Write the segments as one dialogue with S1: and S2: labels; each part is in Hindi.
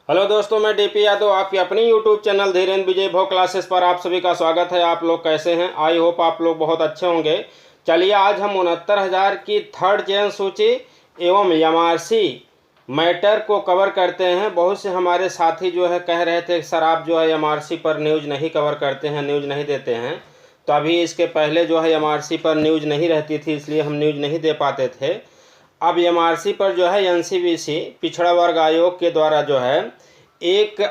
S1: हेलो दोस्तों, मैं डीपी यादव आपकी अपनी यूट्यूब चैनल धीरेन्द्र विजय भोग क्लासेस पर आप सभी का स्वागत है। आप लोग कैसे हैं? आई होप आप लोग बहुत अच्छे होंगे। चलिए आज हम 69,000 की थर्ड चयन सूची एवं एमआरसी मैटर को कवर करते हैं। बहुत से हमारे साथी जो है कह रहे थे सर आप जो है एमआरसी पर न्यूज़ नहीं कवर करते हैं, न्यूज़ नहीं देते हैं। तो अभी इसके पहले जो है एमआरसी पर न्यूज़ नहीं रहती थी, इसलिए हम न्यूज़ नहीं दे पाते थे। अब एमआरसी पर जो है एनसीबीसी पिछड़ा वर्ग आयोग के द्वारा जो है एक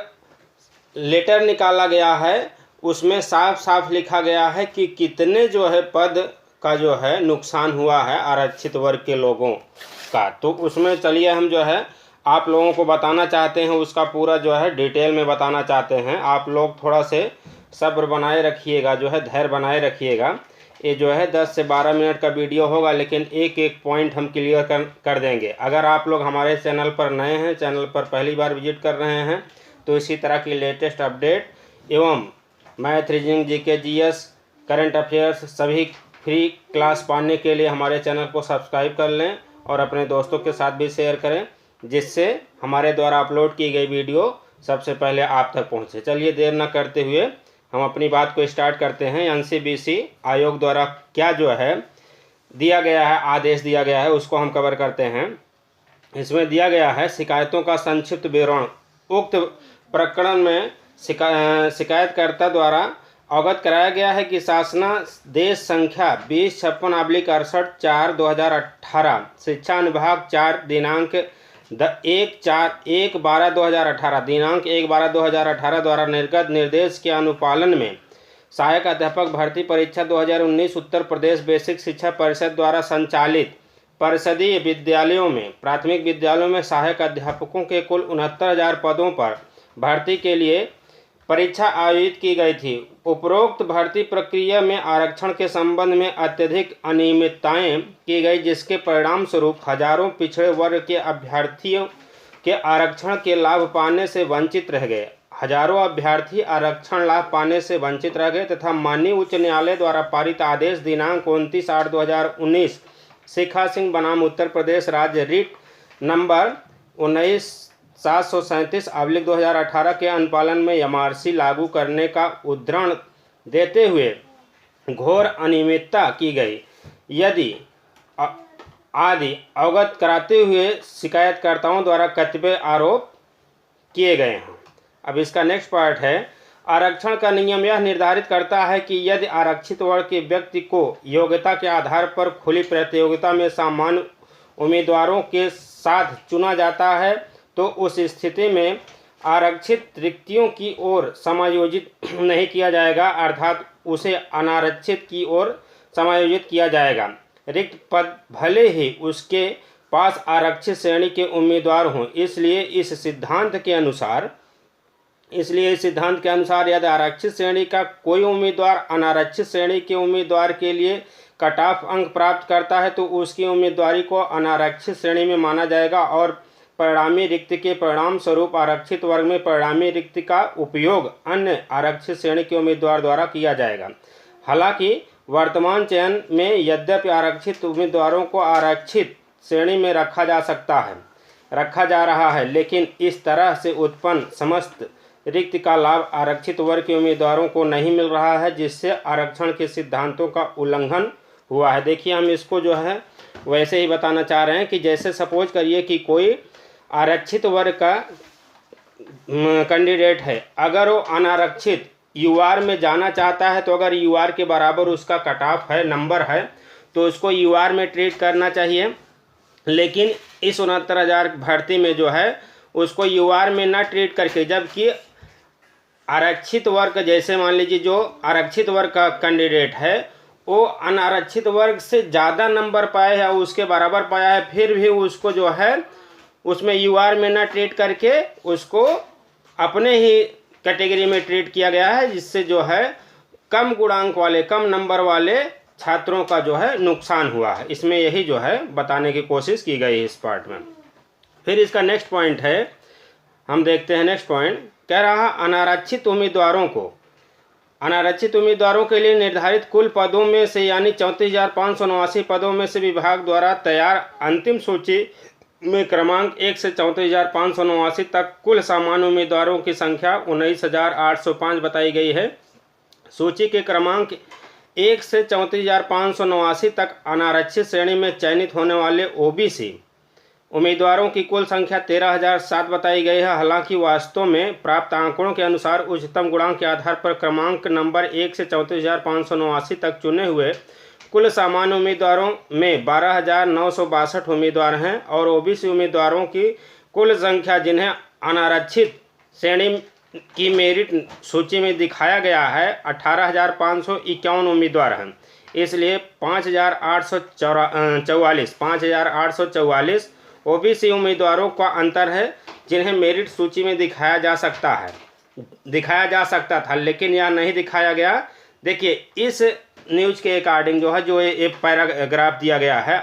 S1: लेटर निकाला गया है। उसमें साफ साफ लिखा गया है कि कितने जो है पद का जो है नुकसान हुआ है आरक्षित वर्ग के लोगों का। तो उसमें चलिए हम जो है आप लोगों को बताना चाहते हैं, उसका पूरा जो है डिटेल में बताना चाहते हैं। आप लोग थोड़ा से सब्र बनाए रखिएगा, जो है धैर्य बनाए रखिएगा। ये जो है 10 से 12 मिनट का वीडियो होगा, लेकिन एक एक पॉइंट हम क्लियर कर देंगे। अगर आप लोग हमारे चैनल पर नए हैं, चैनल पर पहली बार विजिट कर रहे हैं, तो इसी तरह की लेटेस्ट अपडेट एवं math, reasoning, GK, GS, current affairs सभी फ्री क्लास पाने के लिए हमारे चैनल को सब्सक्राइब कर लें और अपने दोस्तों के साथ भी शेयर करें, जिससे हमारे द्वारा अपलोड की गई वीडियो सबसे पहले आप तक पहुँचे। चलिए देर न करते हुए हम अपनी बात को स्टार्ट करते हैं। एनसीबीसी आयोग द्वारा क्या जो है दिया गया है, आदेश दिया गया है, उसको हम कवर करते हैं। इसमें दिया गया है शिकायतों का संक्षिप्त विवरण। उक्त प्रकरण में शिकायतकर्ता द्वारा अवगत कराया गया है कि शासनादेश संख्या 2056/68/4/2018 शिक्षा अनुभाग 4 दिनांक 1/12/2018 दिनांक 1/12/2018 द्वारा निर्गत निर्देश के अनुपालन में सहायक अध्यापक भर्ती परीक्षा 2019 उत्तर प्रदेश बेसिक शिक्षा परिषद द्वारा संचालित परिषदीय विद्यालयों में प्राथमिक विद्यालयों में सहायक अध्यापकों के कुल 69,000 पदों पर भर्ती के लिए परीक्षा आयोजित की गई थी। उपरोक्त भर्ती प्रक्रिया में आरक्षण के संबंध में अत्यधिक अनियमितताएं की गई, जिसके परिणाम स्वरूप हजारों पिछड़े वर्ग के अभ्यर्थियों के आरक्षण के लाभ पाने से वंचित रह गए। हजारों अभ्यर्थी आरक्षण लाभ पाने से वंचित रह गए तथा माननीय उच्च न्यायालय द्वारा पारित आदेश दिनांक 29/8/2019 शिखा सिंह बनाम उत्तर प्रदेश राज्य रिट नंबर 19/737/2018 के अनुपालन में एमआरसी लागू करने का उद्धरण देते हुए घोर अनियमितता की गई यदि आदि अवगत कराते हुए शिकायतकर्ताओं द्वारा कतिपय आरोप किए गए हैं। अब इसका नेक्स्ट पार्ट है, आरक्षण का नियम यह निर्धारित करता है कि यदि आरक्षित वर्ग के व्यक्ति को योग्यता के आधार पर खुली प्रतियोगिता में सामान्य उम्मीदवारों के साथ चुना जाता है, तो उस स्थिति में आरक्षित रिक्तियों की ओर समायोजित नहीं किया जाएगा, अर्थात उसे अनारक्षित की ओर समायोजित किया जाएगा। रिक्त पद भले ही उसके पास आरक्षित श्रेणी के उम्मीदवार हों। इसलिए इस सिद्धांत के अनुसार यदि आरक्षित श्रेणी का कोई उम्मीदवार अनारक्षित श्रेणी के उम्मीदवार के लिए कट ऑफ अंक प्राप्त करता है, तो उसकी उम्मीदवारी को अनारक्षित श्रेणी में माना जाएगा और परिणामी रिक्ति के परिणाम स्वरूप आरक्षित वर्ग में परिणामी रिक्ति का उपयोग अन्य आरक्षित श्रेणी के उम्मीदवार द्वारा किया जाएगा। हालांकि वर्तमान चयन में यद्यपि आरक्षित उम्मीदवारों को आरक्षित श्रेणी में रखा जा रहा है, लेकिन इस तरह से उत्पन्न समस्त रिक्त का लाभ आरक्षित वर्ग के उम्मीदवारों को नहीं मिल रहा है, जिससे आरक्षण के सिद्धांतों का उल्लंघन हुआ है। देखिए हम इसको जो है वैसे ही बताना चाह रहे हैं कि जैसे सपोज करिए कि कोई आरक्षित वर्ग का कैंडिडेट है, अगर वो अनारक्षित यूआर में जाना चाहता है, तो अगर यूआर के बराबर उसका कट ऑफ है, नंबर है, तो उसको यूआर में ट्रीट करना चाहिए। लेकिन इस 69,000 भर्ती में जो है उसको यूआर में ना ट्रीट करके, जबकि आरक्षित वर्ग जैसे मान लीजिए जो आरक्षित वर्ग का कैंडिडेट है वो अनारक्षित वर्ग से ज़्यादा नंबर पाया है, उसके बराबर पाया है, फिर भी उसको जो है उसमें यूआर में ना ट्रीट करके उसको अपने ही कैटेगरी में ट्रीट किया गया है, जिससे जो है कम गुणांक वाले, कम नंबर वाले छात्रों का जो है नुकसान हुआ है। इसमें यही जो है बताने की कोशिश की गई है इस पार्ट में। फिर इसका नेक्स्ट पॉइंट है, हम देखते हैं नेक्स्ट पॉइंट कह रहा अनारक्षित उम्मीदवारों के लिए निर्धारित कुल पदों में से यानी 34,589 पदों में से विभाग द्वारा तैयार अंतिम सूची में क्रमांक 1 से 34,589 तक कुल सामान्य उम्मीदवारों की संख्या 19,805 बताई गई है। सूची के क्रमांक 1 से 34,589 तक अनारक्षित श्रेणी में चयनित होने वाले ओबीसी उम्मीदवारों की कुल संख्या 13,007 बताई गई है। हालांकि वास्तव में प्राप्त आंकड़ों के अनुसार उच्चतम गुणांक के आधार पर क्रमांक नंबर 1 से 34,589 तक चुने हुए कुल सामान्य उम्मीदवारों में 12,962 उम्मीदवार हैं और ओबीसी उम्मीदवारों की कुल संख्या जिन्हें अनारक्षित श्रेणी की मेरिट सूची में दिखाया गया है 18,551 उम्मीदवार हैं। इसलिए 5,844 ओबीसी उम्मीदवारों का अंतर है जिन्हें मेरिट सूची में दिखाया जा सकता था लेकिन यह नहीं दिखाया गया। देखिए इस न्यूज के अकॉर्डिंग जो है जो ये पैराग्राफ दिया गया है,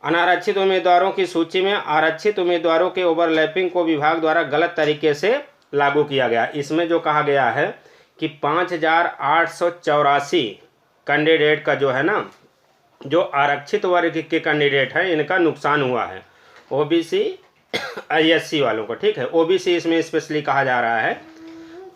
S1: अनारक्षित उम्मीदवारों की सूची में आरक्षित उम्मीदवारों के ओवरलैपिंग को विभाग द्वारा गलत तरीके से लागू किया गया। इसमें जो कहा गया है कि 5,884 कैंडिडेट का जो है ना, जो आरक्षित वर्ग के कैंडिडेट हैं इनका नुकसान हुआ है, ओबीसी एससी वालों को। ठीक है, ओबीसी इसमें स्पेशली कहा जा रहा है।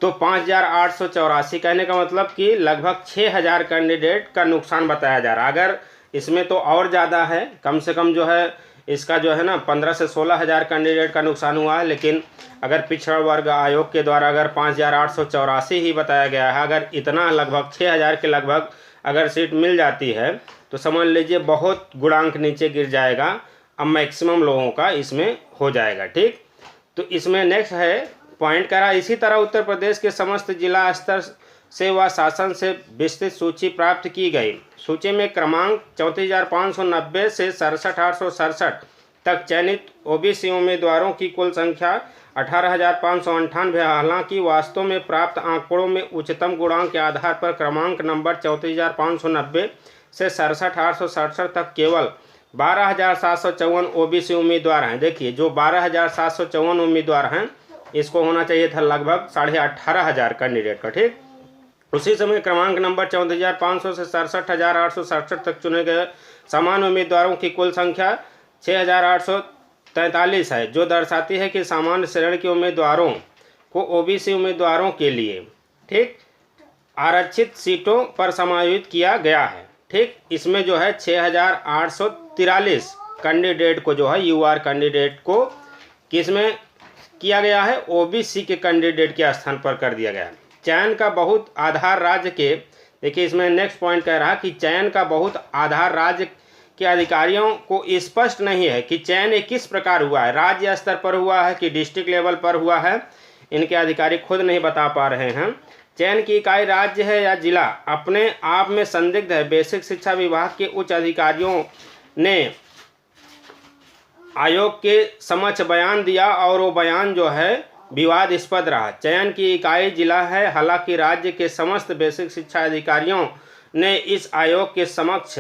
S1: तो 5,884 कहने का मतलब कि लगभग 6,000 कैंडिडेट का नुकसान बताया जा रहा है। अगर इसमें तो और ज़्यादा है, कम से कम जो है इसका जो है ना 15 से 16,000 कैंडिडेट का नुकसान हुआ है। लेकिन अगर पिछड़ा वर्ग आयोग के द्वारा अगर 5,884 ही बताया गया है, अगर इतना लगभग 6,000 के लगभग अगर सीट मिल जाती है तो समझ लीजिए बहुत गुणांक नीचे गिर जाएगा। अब मैक्सिमम लोगों का इसमें हो जाएगा। ठीक, तो इसमें नेक्स्ट है पॉइंट करा, इसी तरह उत्तर प्रदेश के समस्त जिला स्तर से व शासन से विस्तृत सूची प्राप्त की गई। सूची में क्रमांक 34,590 से 67,867 तक चयनित ओबीसी उम्मीदवारों की कुल संख्या 18,598 है। हालांकि वास्तव में प्राप्त आंकड़ों में उच्चतम गुणांक के आधार पर क्रमांक नंबर 34,590 से 67,867 तक केवल 12,754 ओबीसी उम्मीदवार हैं। देखिए जो 12,754 उम्मीदवार हैं इसको होना चाहिए था लगभग 18,500 कैंडिडेट का। ठीक, उसी समय क्रमांक नंबर 14,500 से 67,867 तक चुने गए सामान्य उम्मीदवारों की कुल संख्या 6,843 है, जो दर्शाती है कि सामान्य श्रेणी के उम्मीदवारों को ओबीसी उम्मीदवारों के लिए ठीक आरक्षित सीटों पर समायोजित किया गया है। ठीक, इसमें जो है 6,843 कैंडिडेट को जो है यूआर कैंडिडेट को किसमें किया गया है, ओबीसी के कैंडिडेट के स्थान पर कर दिया गया है। चयन का बहुत आधार राज्य के, देखिए इसमें नेक्स्ट पॉइंट कह रहा कि चयन का बहुत आधार राज्य के अधिकारियों को स्पष्ट नहीं है कि चयन ये किस प्रकार हुआ है, राज्य स्तर पर हुआ है कि डिस्ट्रिक्ट लेवल पर हुआ है, इनके अधिकारी खुद नहीं बता पा रहे हैं। चयन की इकाई राज्य है या जिला अपने आप में संदिग्ध है। बेसिक शिक्षा विभाग के उच्च अधिकारियों ने आयोग के समक्ष बयान दिया और वो बयान जो है विवादास्पद रहा। चयन की इकाई जिला है, हालांकि राज्य के समस्त बेसिक शिक्षा अधिकारियों ने इस आयोग के समक्ष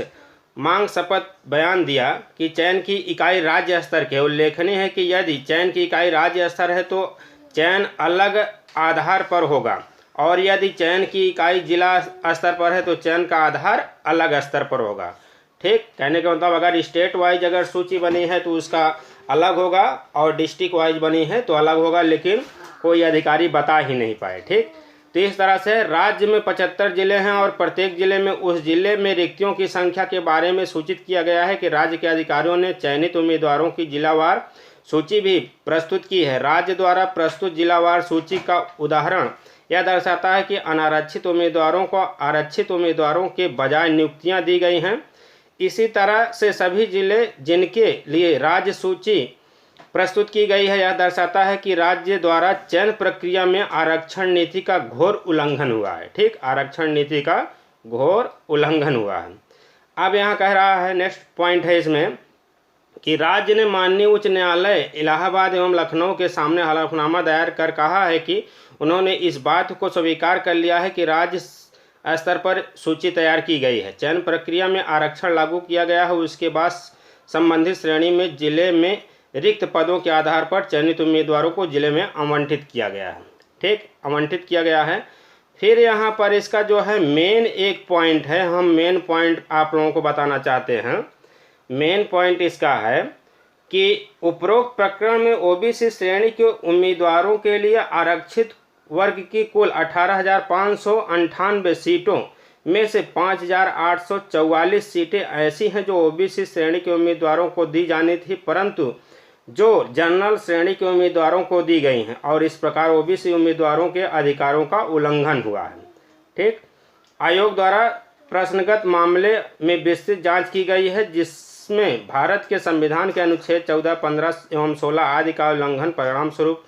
S1: मांग शपथ बयान दिया कि चयन की इकाई राज्य स्तर के। उल्लेखनीय है कि यदि चयन की इकाई राज्य स्तर है तो चयन अलग आधार पर होगा और यदि चयन की इकाई जिला स्तर पर है तो चयन का आधार अलग स्तर पर होगा। ठीक, कहने का मतलब अगर स्टेट वाइज अगर सूची बनी है तो उसका अलग होगा और डिस्ट्रिक्ट वाइज बनी है तो अलग होगा, लेकिन कोई अधिकारी बता ही नहीं पाए। ठीक, तो इस तरह से राज्य में 75 जिले हैं और प्रत्येक जिले में उस जिले में रिक्तियों की संख्या के बारे में सूचित किया गया है कि राज्य के अधिकारियों ने चयनित उम्मीदवारों की जिलावार सूची भी प्रस्तुत की है। राज्य द्वारा प्रस्तुत जिलावार सूची का उदाहरण यह दर्शाता है कि अनारक्षित उम्मीदवारों को आरक्षित उम्मीदवारों के बजाय नियुक्तियां दी गई हैं। इसी तरह से सभी जिले जिनके लिए राज्य सूची प्रस्तुत की गई है, यह दर्शाता है कि राज्य द्वारा चयन प्रक्रिया में आरक्षण नीति का घोर उल्लंघन हुआ है। ठीक, आरक्षण नीति का घोर उल्लंघन हुआ है। अब यहाँ कह रहा है, नेक्स्ट पॉइंट है इसमें कि राज्य ने माननीय उच्च न्यायालय इलाहाबाद एवं लखनऊ के सामने हलफनामा दायर कर कहा है कि उन्होंने इस बात को स्वीकार कर लिया है कि राज्य स्तर पर सूची तैयार की गई है, चयन प्रक्रिया में आरक्षण लागू किया गया है, उसके बाद संबंधित श्रेणी में जिले में रिक्त पदों के आधार पर चयनित उम्मीदवारों को जिले में आवंटित किया गया है। ठीक, आवंटित किया गया है। फिर यहाँ पर इसका जो है मेन एक पॉइंट है, हम मेन पॉइंट आप लोगों को बताना चाहते हैं। मेन पॉइंट इसका है कि उपरोक्त प्रकरण में ओबीसी श्रेणी के उम्मीदवारों के लिए आरक्षित वर्ग की कुल 18,598 सीटों में से 5,844 सीटें ऐसी हैं जो ओबीसी श्रेणी के उम्मीदवारों को दी जानी थी, परंतु जो जनरल श्रेणी के उम्मीदवारों को दी गई हैं, और इस प्रकार ओबीसी उम्मीदवारों के अधिकारों का उल्लंघन हुआ है। ठीक, आयोग द्वारा प्रश्नगत मामले में विस्तृत जांच की गई है, जिसमें भारत के संविधान के अनुच्छेद 14, 15 एवं 16 आदि का उल्लंघन परिणाम स्वरूप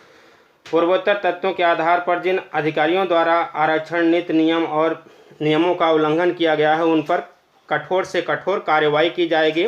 S1: पूर्वोत्तर तत्वों के आधार पर जिन अधिकारियों द्वारा आरक्षण नीति नियम और नियमों का उल्लंघन किया गया है, उन पर कठोर से कठोर कार्रवाई की जाएगी,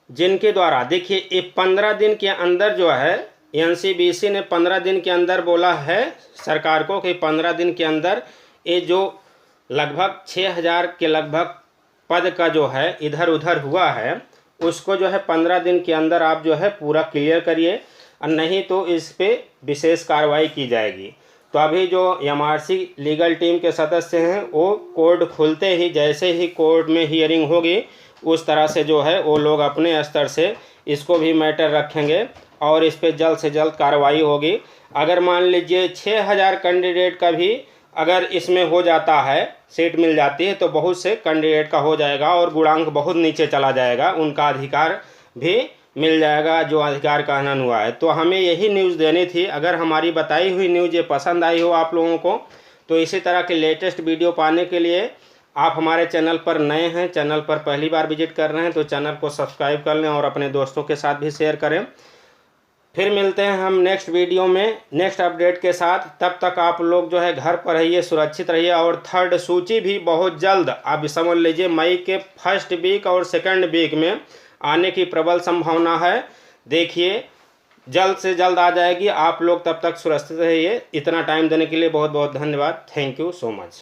S1: जिनके द्वारा देखिए ये 15 दिन के अंदर जो है एनसीबीसी ने 15 दिन के अंदर बोला है सरकार को कि 15 दिन के अंदर ये जो लगभग 6,000 के लगभग पद का जो है इधर उधर हुआ है, उसको जो है 15 दिन के अंदर आप जो है पूरा क्लियर करिए, और नहीं तो इस पे विशेष कार्रवाई की जाएगी। तो अभी जो एमआरसी लीगल टीम के सदस्य हैं वो कोर्ट खुलते ही, जैसे ही कोर्ट में हियरिंग होगी, उस तरह से जो है वो लोग अपने स्तर से इसको भी मैटर रखेंगे और इस पे जल्द से जल्द कार्रवाई होगी। अगर मान लीजिए 6,000 कैंडिडेट का भी अगर इसमें हो जाता है, सीट मिल जाती है, तो बहुत से कैंडिडेट का हो जाएगा और गुणांक बहुत नीचे चला जाएगा, उनका अधिकार भी मिल जाएगा जो अधिकार का हनन हुआ है। तो हमें यही न्यूज़ देनी थी। अगर हमारी बताई हुई न्यूज़ ये पसंद आई हो आप लोगों को, तो इसी तरह के लेटेस्ट वीडियो पाने के लिए आप हमारे चैनल पर नए हैं, चैनल पर पहली बार विजिट कर रहे हैं, तो चैनल को सब्सक्राइब कर लें और अपने दोस्तों के साथ भी शेयर करें। फिर मिलते हैं हम नेक्स्ट वीडियो में नेक्स्ट अपडेट के साथ। तब तक आप लोग जो है घर पर रहिए, सुरक्षित रहिए। और थर्ड सूची भी बहुत जल्द, आप समझ लीजिए मई के फर्स्ट वीक और सेकंड वीक में आने की प्रबल संभावना है। देखिए जल्द से जल्द आ जाएगी। आप लोग तब तक सुरक्षित रहिए। इतना टाइम देने के लिए बहुत बहुत धन्यवाद। Thank you so much.